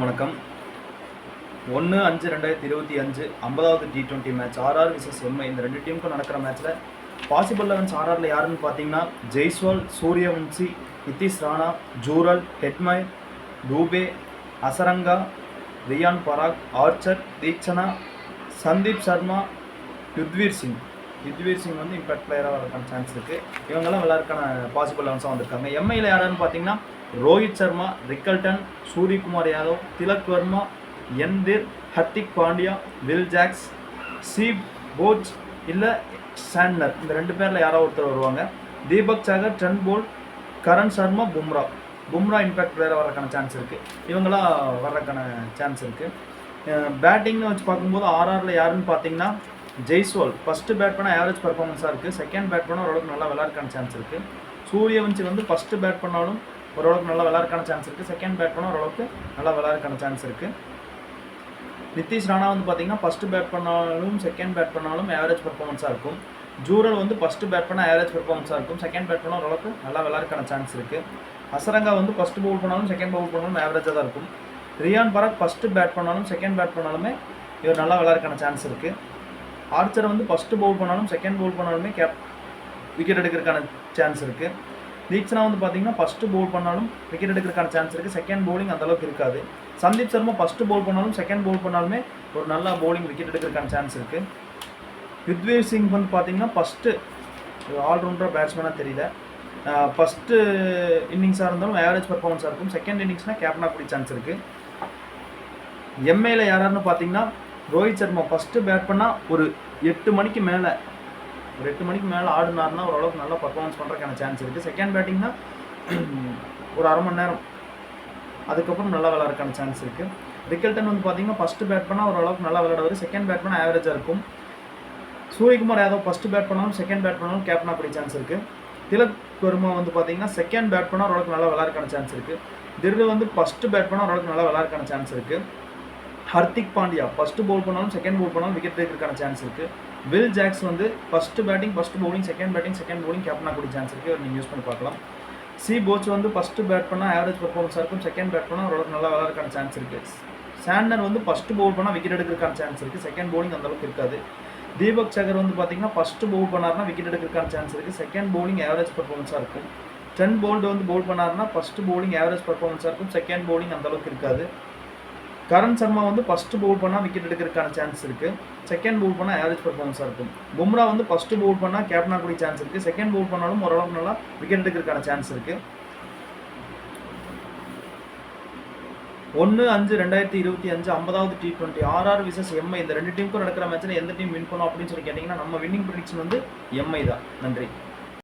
வணக்கம். 1-5-2025 50வது T20 match RR versus MI. இந்த ரெண்டு டீமுக்கும் நடக்கிற மேட்ச்சில் பாசிபிள் 11 ஆர்ஆரில் யாருன்னு பார்த்தீங்கன்னா ஜெய்ஸ்வால், சூரியவன்சி, நிதிஷ் ராணா, ஜூரல், ஹெட்மயர், டூபே, அசரங்கா, ரியான் பராக், ஆர்ச்சர், தீக்ஷனா, சந்தீப் சர்மா, யுத்வீர் சிங் வந்து இம்பாக்ட் பிளேயராக வரதுக்கான சான்ஸ் இருக்குது. இவங்கெல்லாம் விளையாடுறதுக்கான பாசிபிள் 11 வந்திருக்காங்க. எம்ஐயில் யாரான்னு பார்த்தீங்கன்னா ரோஹித் சர்மா, ரிக்கல்டன், சூரியகுமார் யாதவ், திலக் வர்மா, என்திர், ஹர்திக் பாண்டியா, வில் ஜாக்ஸ், சீப் போஜ் இல்லை சாண்ட்னர். இந்த ரெண்டு பேரில் யாரோ ஒருத்தர் வருவாங்க. Deepak Chahar, Trent Boult, Karan Sharma, Bumrah impact பிளேயராக வரதுக்கான சான்ஸ் இருக்குது. இவங்களாம் வர்றதுக்கான சான்ஸ் இருக்குது. பேட்டிங்னு வச்சு பார்க்கும்போது ஆர்ஆரில் யாருன்னு பார்த்தீங்கன்னா ஜெய்ஸ்வால் ஃபஸ்ட்டு பேட் பண்ணால் ஆவரேஜ் பர்ஃபார்மன்ஸாக இருக்குது. செகண்ட் பேட் பண்ணால் ஓரளவுக்கு நல்லா விளையாடுறதுக்கான சான்ஸ் இருக்குது. சூரியவன்சி வந்து ஃபஸ்ட்டு பேட் பண்ணாலும் ஓரளவுக்கு நல்லா விளையாடுறதுக்கான சான்ஸ் இருக்குது. செகண்ட் பேட் பண்ணால் ஓரளவுக்கு நல்லா விளையாடுறதுக்கான சான்ஸ் இருக்குது. நிதிஷ் ராணா வந்து பார்த்தீங்கன்னா ஃபஸ்ட்டு பேட் பண்ணாலும் செகண்ட் பேட் பண்ணாலும் ஆவரேஜ் பர்ஃபார்மன்ஸாக இருக்கும். ஜூரல் வந்து ஃபஸ்ட்டு பேட் பண்ணால் ஆவரேஜ் பர்ஃபார்மன்ஸாக இருக்கும். செகண்ட் பேட் பண்ணால் ஓரளவுக்கு நல்லா விளையாடுறதுக்கான சான்ஸ் இருக்குது. அசரங்கா வந்து ஃபஸ்ட்டு பவுல் பண்ணாலும் செகண்ட் பவுல் பண்ணாலும் ஆவரேஜாக தான் இருக்கும். ரியான் பராக் ஃபஸ்ட்டு பேட் பண்ணாலும் செகண்ட் பேட் பண்ணாலுமே இவர் நல்லா விளையாடுறதுக்கான சான்ஸ் இருக்குது. ஆர்ச்சர் வந்து ஃபஸ்ட்டு பவுல் பண்ணாலும் செகண்ட் பவுல் பண்ணாலுமே விக்கெட் எடுக்கிறதுக்கான சான்ஸ் இருக்குது. தீக்ஷனா வந்து பார்த்தீங்கன்னா ஃபஸ்ட்டு பவுல் பண்ணாலும் விக்கெட் எடுக்கிறதுக்கான சான்ஸ் இருக்குது. செகண்ட் பவுலிங் அந்தளவுக்கு இருக்காது. சந்தீப் சர்மா ஃபஸ்ட்டு பவுல் பண்ணாலும் செகண்ட் பவுல் பண்ணாலுமே ஒரு நல்ல பவுலிங் விக்கெட் எடுக்கிறதுக்கான சான்ஸ் இருக்குது. யுத்வீர் சிங் வந்து பார்த்தீங்கன்னா ஃபஸ்ட்டு ஆல்ரவுண்டராக பேட்ஸ்மேனாக தெரியல. ஃபஸ்ட்டு இன்னிங்ஸாக இருந்தாலும் ஆவரேஜ் பர்ஃபார்மன்ஸாக இருக்கும். செகண்ட் இன்னிங்ஸ்னால் கேப்டனாக கூடிய சான்ஸ் இருக்குது. எம்ஐயில் யாராருன்னு பார்த்தீங்கன்னா ரோஹித் சர்மா ஃபஸ்ட்டு பேட் பண்ணால் ஒரு 8 மணிக்கு மேலே ஆடுனார்னா ஓரளவுக்கு நல்லா பர்ஃபார்மன்ஸ் பண்ணுறதுக்கான சான்ஸ் இருக்குது. செகண்ட் பேட்டிங்னா ஒரு அரை மணி நேரம், அதுக்கப்புறம் நல்லா விளையாடுறதுக்கான சான்ஸ் இருக்குது. ரிக்கல்டன் வந்து பார்த்தீங்கன்னா ஃபஸ்ட்டு பேட் பண்ணால் ஓரளவுக்கு நல்லா விளையாடுவார். செகண்ட் பேட் பண்ணால் ஆவரேஜாக இருக்கும். சூரியகுமார் யாதவ் ஃபஸ்ட்டு பேட் பண்ணாலும் செகண்ட் பேட் பண்ணாலும் கேப்டனாக கூடிய சான்ஸ் இருக்குது. திலக் வர்மா வந்து பார்த்தீங்கன்னா செகண்ட் பேட் பண்ணால் ஓரளவுக்கு நல்லா விளையாடுறதுக்கான சான்ஸ் இருக்குது. திரு வந்து ஃபஸ்ட்டு பேட் பண்ணால் ஓரளவுக்கு நல்லா விளையாடுறதுக்கான சான்ஸ் இருக்குது. ஹர்திக் பாண்டியா ஃபஸ்ட்டு பவுல் பண்ணாலும் செகண்ட் பவுல் பண்ணாலும் விக்கெட் எடுக்கிறதுக்கான சான்ஸ் இருக்குது. வில் ஜாக்ஸ் வந்து first batting first bowling, second batting second bowling கேப்டனாக கூடிய சான்ஸ் இருக்குது. நீங்கள் யூஸ் பண்ணி பார்க்கலாம். சி போச் வந்து ஃபஸ்ட்டு பேட் பண்ணால் ஆவரேஜ் பர்ஃபார்மன்ஸாக இருக்கும். செகண்ட் பேட் பண்ணால் ஓரளவுக்கு நல்லா விளையாடுறதுக்கான சான்ஸ் இருக்குது. சாண்ட்னர் வந்து ஃபஸ்ட்டு பவுல் பண்ணால் விக்கெட் எடுக்கிறதுக்கான சான்ஸ் இருக்குது. செகண்ட் பவுலிங் அந்தளவுக்கு இருக்காது. தீபக் சாகர் வந்து பார்த்தீங்கன்னா ஃபஸ்ட்டு பவுல் பண்ணார்னா விக்கெட் எடுக்கிறதுக்கான சான்ஸ் இருக்குது. செகண்ட் பவுலிங் ஆவரேஜ் பர்ஃபார்மன்ஸாக இருக்கும். ட்ரெண்ட் போல்ட் வந்து பவுல் பண்ணார்னா ஃபஸ்ட்டு பவுலிங் ஆவரேஜ் பர்ஃபார்மன்ஸாக இருக்கும். செகண்ட் பவுலிங் அந்தளவுக்கு இருக்காது. கரண் சர்மா வந்து ஃபஸ்ட்டு பவுல் பண்ணால் விக்கெட் எடுக்கிறதுக்கான சான்ஸ் இருக்குது. செகண்ட் பவுல் பண்ணால் ஆவரேஜ் பர்ஃபார்மன்ஸாக இருக்கும். பும்ரா வந்து ஃபஸ்ட்டு பவுல் பண்ணால் கேப்டனாக கூடிய சான்ஸ் இருக்குது. செகண்ட் பவுல் பண்ணாலும் ஓரளவுக்கு நல்லா விக்கெட் எடுக்கிறதுக்கான சான்ஸ் இருக்குது. 1-5-2025 50வது T20 ஆர்ஆர் விசஸ் எம்ஐ. இந்த ரெண்டு டீமுக்கும் நடக்கிற மேட்ச்சில் எந்த டீம் வின் பண்ணும் அப்படின்னு சொல்லி கேட்டிங்கன்னா நம்ம வின்னிங் ப்ரெடிக்ஷன் வந்து எம்ஐ தான். நன்றி.